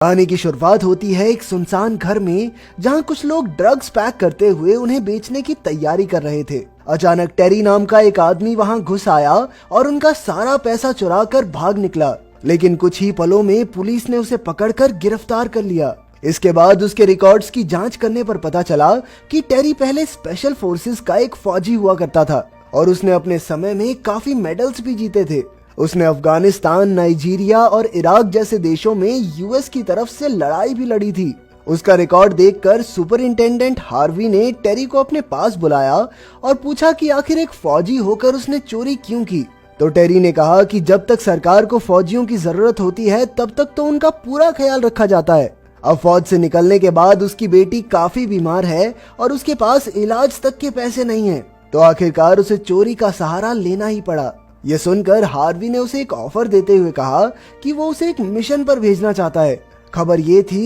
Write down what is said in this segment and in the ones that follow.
कहानी की शुरुआत होती है एक सुनसान घर में, जहां कुछ लोग ड्रग्स पैक करते हुए उन्हें बेचने की तैयारी कर रहे थे। अचानक टेरी नाम का एक आदमी वहां घुस आया और उनका सारा पैसा चुरा कर भाग निकला, लेकिन कुछ ही पलों में पुलिस ने उसे पकड़कर गिरफ्तार कर लिया। इसके बाद उसके रिकॉर्ड्स की जांच करने पर पता चला कि टेरी पहले स्पेशल फोर्सेस का एक फौजी हुआ करता था और उसने अपने समय में काफी मेडल्स भी जीते थे। उसने अफगानिस्तान, नाइजीरिया और इराक जैसे देशों में यूएस की तरफ से लड़ाई भी लड़ी थी। उसका रिकॉर्ड देखकर सुपरिंटेंडेंट हार्वी ने टेरी को अपने पास बुलाया और पूछा कि आखिर एक फौजी होकर उसने चोरी क्यों की। तो टेरी ने कहा कि जब तक सरकार को फौजियों की जरूरत होती है तब तक तो उनका पूरा ख्याल रखा जाता है। अब फौज से निकलने के बाद उसकी बेटी काफी बीमार है और उसके पास इलाज तक के पैसे नहीं है, तो आखिरकार उसे चोरी का सहारा लेना ही पड़ा। ये सुनकर हार्वी ने उसे एक ऑफर देते हुए कहा कि वो उसे एक मिशन पर भेजना चाहता है। खबर ये थी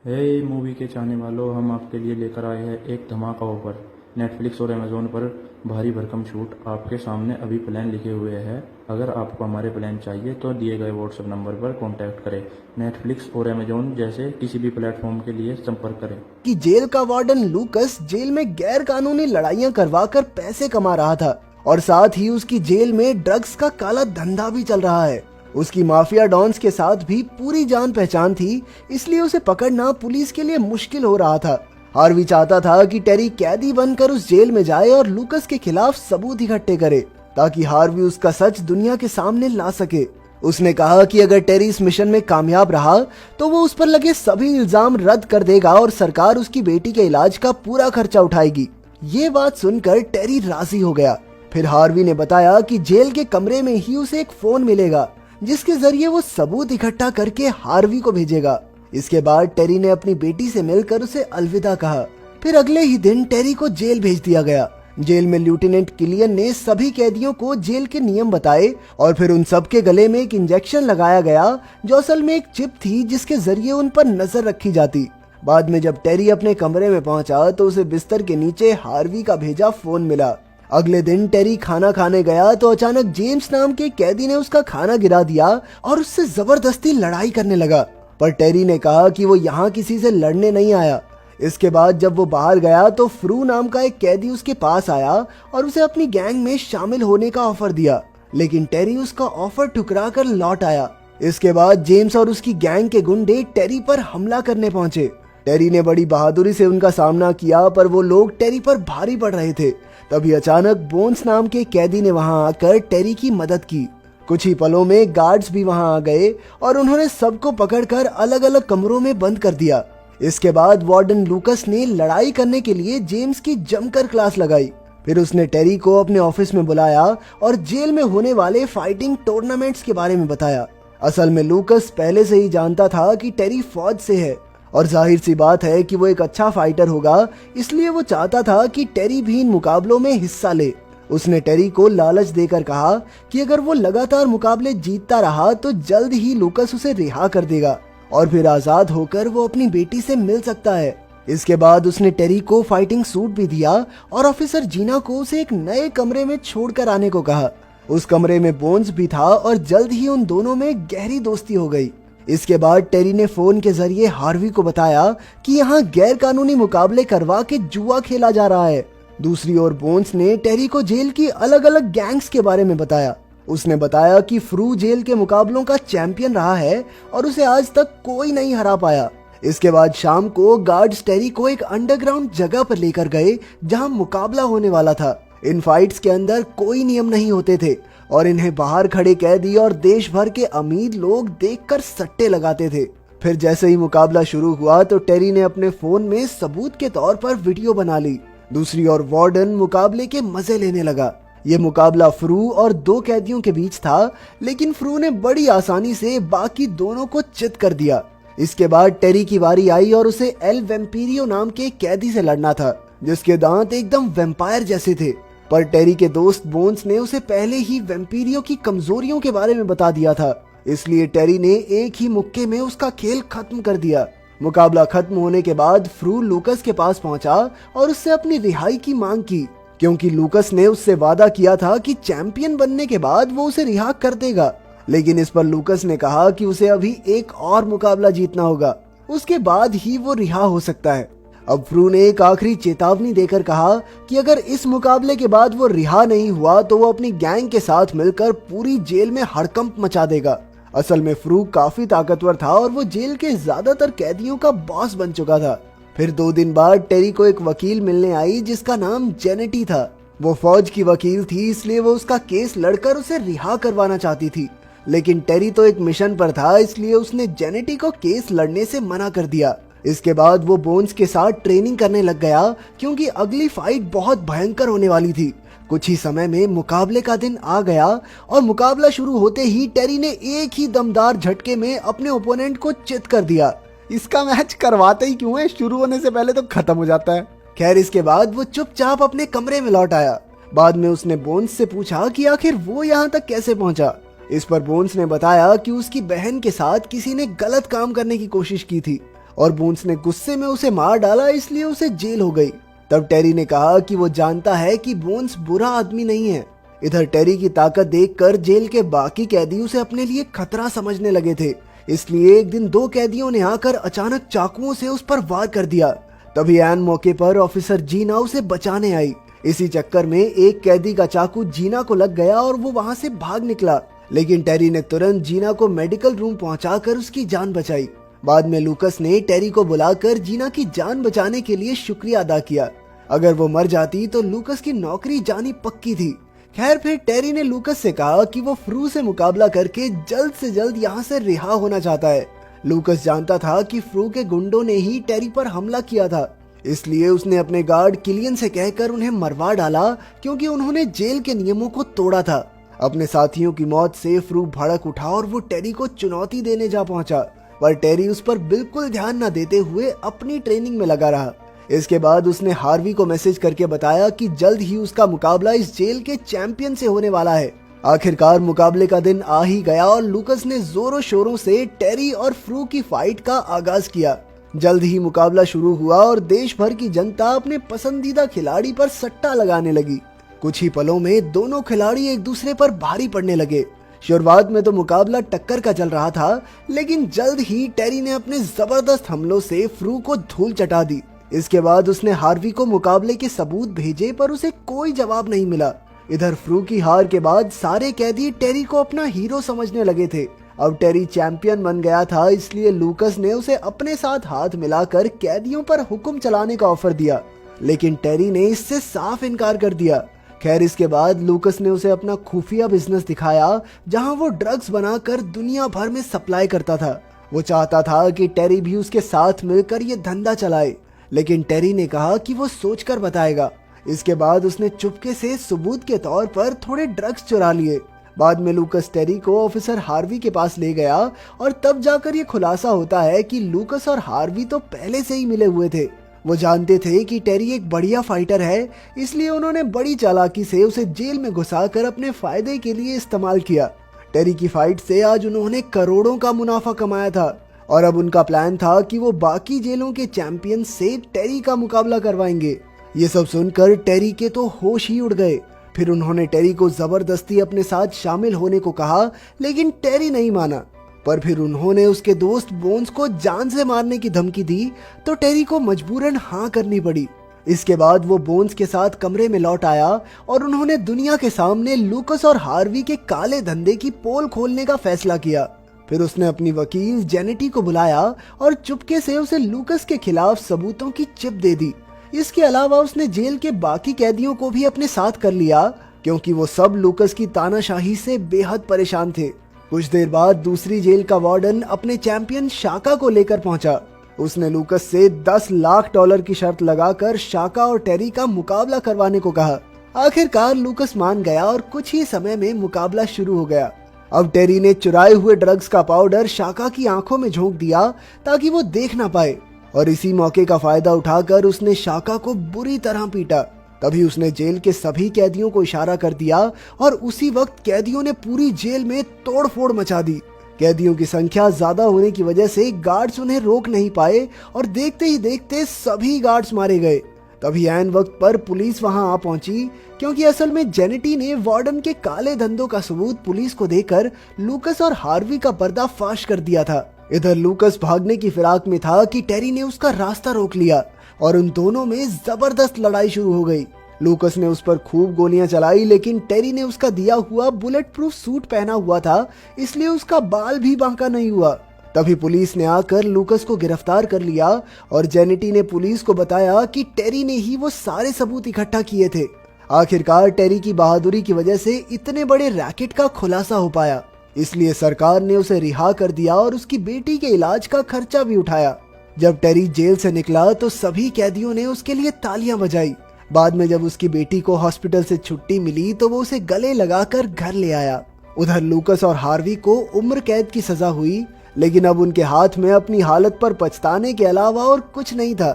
हे मूवी के चाहने वालों, हम आपके लिए लेकर आए हैं एक धमाका ऑफर। नेटफ्लिक्स और अमेजोन पर भारी भरकम छूट आपके सामने अभी प्लान लिखे हुए हैं। अगर आपको हमारे प्लान चाहिए तो दिए गए व्हाट्सएप नंबर पर कांटेक्ट करें। नेटफ्लिक्स और अमेजोन जैसे किसी भी प्लेटफॉर्म के लिए संपर्क करें। कि जेल का वार्डन लूकस जेल में गैर कानूनी लड़ाइयां करवाकर पैसे कमा रहा था और साथ ही उसकी जेल में ड्रग्स का काला धंधा भी चल रहा है। उसकी माफिया डॉन्स के साथ भी पूरी जान पहचान थी, इसलिए उसे पकड़ना पुलिस के लिए मुश्किल हो रहा था। हार्वी चाहता था कि टेरी कैदी बनकर उस जेल में जाए और लूकस के खिलाफ सबूत इकट्ठे करे, ताकि हार्वी उसका सच दुनिया के सामने ला सके। उसने कहा कि अगर टेरी इस मिशन में कामयाब रहा तो वो उस पर लगे सभी इल्जाम रद्द कर देगा और सरकार उसकी बेटी के इलाज का पूरा खर्चा उठाएगी। ये बात सुनकर टेरी राजी हो गया। फिर हार्वी ने बताया कि जेल के कमरे में ही उसे एक फोन मिलेगा, जिसके जरिए वो सबूत इकट्ठा करके हार्वी को भेजेगा। इसके बाद टेरी ने अपनी बेटी से मिलकर उसे अलविदा कहा। फिर अगले ही दिन टेरी को जेल भेज दिया गया। जेल में लेफ्टिनेंट किलियन ने सभी कैदियों को जेल के नियम बताए और फिर उन सब के गले में एक इंजेक्शन लगाया गया, जो असल में एक चिप थी जिसके जरिए उन पर नजर रखी जाती। बाद में जब टेरी अपने कमरे में पहुंचा तो उसे बिस्तर के नीचे हार्वी का भेजा फोन मिला। अगले दिन टेरी खाना खाने गया तो अचानक जेम्स नाम के कैदी ने उसका खाना गिरा दिया और उससे जबरदस्ती लड़ाई करने लगा, पर टेरी ने कहा कि वो यहाँ किसी से लड़ने नहीं आया। इसके बाद जब वो बाहर गया तो फ्रू नाम का एक कैदी उसके पास आया और उसे अपनी गैंग में शामिल होने का ऑफर दिया, लेकिन टेरी उसका ऑफर ठुकरा कर लौट आया। इसके बाद जेम्स और उसकी गैंग के गुंडे टेरी पर हमला करने पहुंचे। टेरी ने बड़ी बहादुरी से उनका सामना किया, पर वो लोग टेरी पर भारी पड़ रहे थे। तभी अचानक बोन्स नाम के कैदी ने वहां आकर टेरी की मदद की। कुछ ही पलों में गार्ड्स भी वहां आ गए और उन्होंने सबको पकड़कर अलग अलग कमरों में बंद कर दिया। इसके बाद वार्डन लूकस ने लड़ाई करने के लिए जेम्स की जमकर क्लास लगाई। फिर उसने टेरी को अपने ऑफिस में बुलाया और जेल में होने वाले फाइटिंग टूर्नामेंट्स के बारे में बताया। असल में लूकस पहले से ही जानता था कि टेरी फौज से है और जाहिर सी बात है कि वो एक अच्छा फाइटर होगा, इसलिए वो चाहता था कि टेरी भी इन मुकाबलों में हिस्सा ले। उसने टेरी को लालच देकर कहा कि अगर वो लगातार मुकाबले जीतता रहा तो जल्द ही लूकस उसे रिहा कर देगा और फिर आजाद होकर वो अपनी बेटी से मिल सकता है। इसके बाद उसने टेरी को फाइटिंग सूट भी दिया और ऑफिसर जीना को उसे एक नए कमरे में छोड़कर आने को कहा। उस कमरे में बोन्स भी था और जल्द ही उन दोनों में गहरी दोस्ती हो गई। इसके बाद टेरी ने फोन के जरिए हार्वी को बताया कि यहाँ गैर कानूनी मुकाबले करवा के जुआ खेला जा रहा है। दूसरी ओर बोन्स ने टेरी को जेल की अलग अलग गैंग्स के बारे में बताया। उसने बताया कि फ्रू जेल के मुकाबलों का चैंपियन रहा है और उसे आज तक कोई नहीं हरा पाया। इसके बाद शाम को गार्ड्स टेरी को एक अंडरग्राउंड जगह पर लेकर गए जहां मुकाबला होने वाला था। इन फाइट्स के अंदर कोई नियम नहीं होते थे और इन्हें बाहर खड़े कैदी और देश भर के अमीर लोग देखकर सट्टे लगाते थे। फिर जैसे ही मुकाबला शुरू हुआ तो टेरी ने अपने फोन में सबूत के तौर पर वीडियो बना ली। दूसरी ओर वार्डन मुकाबले के मजे लेने लगा। ये मुकाबला फ्रू और दो कैदियों के बीच था, लेकिन फ्रू ने बड़ी आसानी से बाकी दोनों को चित कर दिया। इसके बाद टेरी की बारी आई और उसे एल वेम्पीरियो नाम के कैदी से लड़ना था, जिसके दांत एकदम वेम्पायर जैसे थे। पर टेरी के दोस्त बोन्स ने उसे पहले ही वेम्पीरियो की कमजोरियों के बारे में बता दिया था, इसलिए टेरी ने एक ही मुक्के में उसका खेल खत्म कर दिया। मुकाबला खत्म होने के बाद फ्रू लूकस के पास पहुंचा और उससे अपनी रिहाई की मांग की, क्योंकि लूकस ने उससे वादा किया था कि चैंपियन बनने के बाद वो उसे रिहा कर देगा। लेकिन इस पर लूकस ने कहा कि उसे अभी एक और मुकाबला जीतना होगा, उसके बाद ही वो रिहा हो सकता है। अब फ्रू ने एक आखिरी चेतावनी देकर कहा कि अगर इस मुकाबले के बाद वो रिहा नहीं हुआ तो वो अपनी गैंग के साथ मिलकर पूरी जेल में हड़कंप मचा देगा। असल में फ्रू काफी ताकतवर था और वो जेल के ज्यादातर कैदियों का बॉस बन चुका था। फिर 2 दिन बाद टेरी को एक वकील मिलने आई जिसका नाम जेनेटी था। वो फौज की वकील थी, इसलिए वो उसका केस लड़कर उसे रिहा करवाना चाहती थी, लेकिन टेरी तो एक मिशन पर था, इसलिए उसने जेनेटी को केस लड़ने से मना कर दिया। इसके बाद वो बोन्स के साथ ट्रेनिंग करने लग गया क्योंकि अगली फाइट बहुत भयंकर होने वाली थी। कुछ ही समय में मुकाबले का दिन आ गया और मुकाबला शुरू होते ही टेरी ने एक ही दमदार झटके में अपने ओपोनेंट को चित कर दिया। इसका मैच करवाते ही क्यों है, शुरू होने से पहले तो खत्म हो जाता है। खैर इसके बाद वो चुपचाप अपने कमरे में लौट आया। बाद में उसने बोन्स से पूछा कि आखिर वो यहाँ तक कैसे पहुंचा। इस पर बोन्स ने बताया कि उसकी बहन के साथ किसी ने गलत काम करने की कोशिश की थी और बोन्स ने गुस्से में उसे मार डाला, इसलिए उसे जेल हो गई। तब टेरी ने कहा कि वो जानता है कि बोन्स बुरा आदमी नहीं है। इधर टेरी की ताकत देखकर जेल के बाकी कैदी उसे अपने लिए खतरा समझने लगे थे, इसलिए एक दिन 2 कैदियों ने आकर अचानक चाकुओं से उस पर वार कर दिया। तभी ऐन मौके पर ऑफिसर जीना उसे बचाने आई। इसी चक्कर में एक कैदी का चाकू जीना को लग गया और वो वहां से भाग निकला, लेकिन टेरी ने तुरंत जीना को मेडिकल रूम पहुंचाकर उसकी जान बचाई। बाद में लूकस ने टेरी को बुलाकर जीना की जान बचाने के लिए शुक्रिया अदा किया। अगर वो मर जाती तो लूकस की नौकरी जानी पक्की थी। खैर फिर टेरी ने लूकस से कहा कि वो फ्रू से मुकाबला करके जल्द से जल्द यहाँ से रिहा होना चाहता है। लूकस जानता था कि फ्रू के गुंडों ने ही टेरी पर हमला किया था, इसलिए उसने अपने गार्ड किलियन से कहकर उन्हें मरवा डाला क्योंकि उन्होंने जेल के नियमों को तोड़ा था। अपने साथियों की मौत से फ्रू भड़क उठा और वो टेरी को चुनौती देने जा पहुंचा, पर टेरी उस पर बिल्कुल ध्यान न देते हुए अपनी ट्रेनिंग में लगा रहा। इसके बाद उसने हार्वी को मैसेज करके बताया कि जल्द ही उसका मुकाबला इस जेल के चैंपियन से होने वाला है। आखिरकार मुकाबले का दिन आ ही गया और लूकस ने जोरों शोरों से टेरी और फ्रू की फाइट का आगाज किया। जल्द ही मुकाबला शुरू हुआ और देश भर की जनता अपने पसंदीदा खिलाड़ी पर सट्टा लगाने लगी। कुछ ही पलों में दोनों खिलाड़ी एक दूसरे पर भारी पड़ने लगे। शुरुआत में तो मुकाबला टक्कर का चल रहा था, लेकिन जल्द ही टेरी ने अपने जबरदस्त हमलों से फ्रू को धूल चटा दी। इसके बाद उसने हार्वी को मुकाबले के सबूत भेजे, पर उसे कोई जवाब नहीं मिला। इधर फ्रू की हार के बाद सारे कैदी टेरी को अपना हीरो समझने लगे थे। अब टेरी चैंपियन बन गया था, इसलिए लूकस ने उसे अपने साथ हाथ मिलाकर कैदियों पर हुक्म चलाने का ऑफर दिया, लेकिन टेरी ने इससे साफ इनकार कर दिया। खैर इसके बाद लूकस ने उसे अपना खुफिया बिजनेस दिखाया, जहां वो ड्रग्स बनाकर दुनिया भर में सप्लाई करता था। वो चाहता था कि टेरी भी उसके साथ मिलकर ये धंधा चलाए, लेकिन टेरी ने कहा कि वो सोचकर बताएगा। इसके बाद उसने चुपके से सबूत के तौर पर थोड़े ड्रग्स चुरा लिए। बाद में लूकस टेरी को ऑफिसर हार्वी के पास ले गया और तब जाकर ये खुलासा होता है कि लूकस और हार्वी तो पहले से ही मिले हुए थे। वो जानते थे कि टेरी एक बढ़िया फाइटर है, इसलिए उन्होंने बड़ी चालाकी से उसे जेल में घुसाकर अपने फायदे के लिए इस्तेमाल किया। टेरी की फाइट से आज उन्होंने करोड़ों का मुनाफा कमाया था और अब उनका प्लान था कि वो बाकी जेलों के चैंपियन से टेरी का मुकाबला करवाएंगे। ये सब सुनकर टेरी के तो होश ही उड़ गए। फिर उन्होंने टेरी को जबरदस्ती अपने साथ शामिल होने को कहा, लेकिन टेरी नहीं माना। पर फिर उन्होंने उसके दोस्त बोन्स को जान से मारने की धमकी दी, तो टेरी को मजबूरन हाँ करनी पड़ी। इसके बाद वो बोन्स के साथ कमरे में लौट आया और उन्होंने दुनिया के सामने लूकस और हार्वी के काले धंधे की पोल खोलने का फैसला किया। फिर उसने अपनी वकील जेनेटी को बुलाया और चुपके से उसे लूकस के खिलाफ सबूतों की चिप दे दी। इसके अलावा उसने जेल के बाकी कैदियों को भी अपने साथ कर लिया, क्योंकि वो सब लूकस की तानाशाही से बेहद परेशान थे। कुछ देर बाद दूसरी जेल का वार्डन अपने चैंपियन शाका को लेकर पहुंचा। उसने लूकस से $10 लाख की शर्त लगाकर शाका और टेरी का मुकाबला करवाने को कहा। आखिरकार लूकस मान गया और कुछ ही समय में मुकाबला शुरू हो गया। अब टेरी ने चुराए हुए ड्रग्स का पाउडर शाका की आंखों में झोंक दिया ताकि वो देख ना पाए, और इसी मौके का फायदा उठाकर उसने शाका को बुरी तरह पीटा। तभी उसने जेल के सभी कैदियों को इशारा कर दिया और उसी वक्त कैदियों ने पूरी जेल में तोड़फोड़ मचा दी। कैदियों की संख्या ज्यादा होने की वजह से गार्ड्स उन्हें रोक नहीं पाए और देखते ही देखते सभी गार्ड्स मारे गए। तभी ऐन वक्त पर पुलिस वहां आ पहुंची, क्योंकि असल में जेनेटी ने वार्डन के काले धंधों का सबूत पुलिस को देकर लूकस और हार्वी का पर्दाफाश कर दिया था। इधर लूकस भागने की फिराक में था कि टेरी ने उसका रास्ता रोक लिया और उन दोनों में जबरदस्त लड़ाई शुरू हो गई। लूकस ने उस पर खूब गोलियां चलाई, लेकिन टेरी ने उसका दिया हुआ बुलेट प्रूफ सूट पहना हुआ था, इसलिए उसका बाल भी बांका नहीं हुआ। तभी पुलिस ने आकर लूकस को गिरफ्तार कर लिया और जेनेटी ने पुलिस को बताया कि टेरी ने ही वो सारे सबूत इकट्ठा किए थे। आखिरकार टेरी की बहादुरी की वजह से इतने बड़े रैकेट का खुलासा हो पाया, इसलिए सरकार ने उसे रिहा कर दिया और उसकी बेटी के इलाज का खर्चा भी उठाया। जब टेरी जेल से निकला तो सभी कैदियों ने उसके लिए तालियां बजाई। बाद में जब उसकी बेटी को हॉस्पिटल से छुट्टी मिली तो वो उसे गले लगाकर घर ले आया। उधर लूकस और हार्वी को उम्र कैद की सजा हुई, लेकिन अब उनके हाथ में अपनी हालत पर पछताने के अलावा और कुछ नहीं था।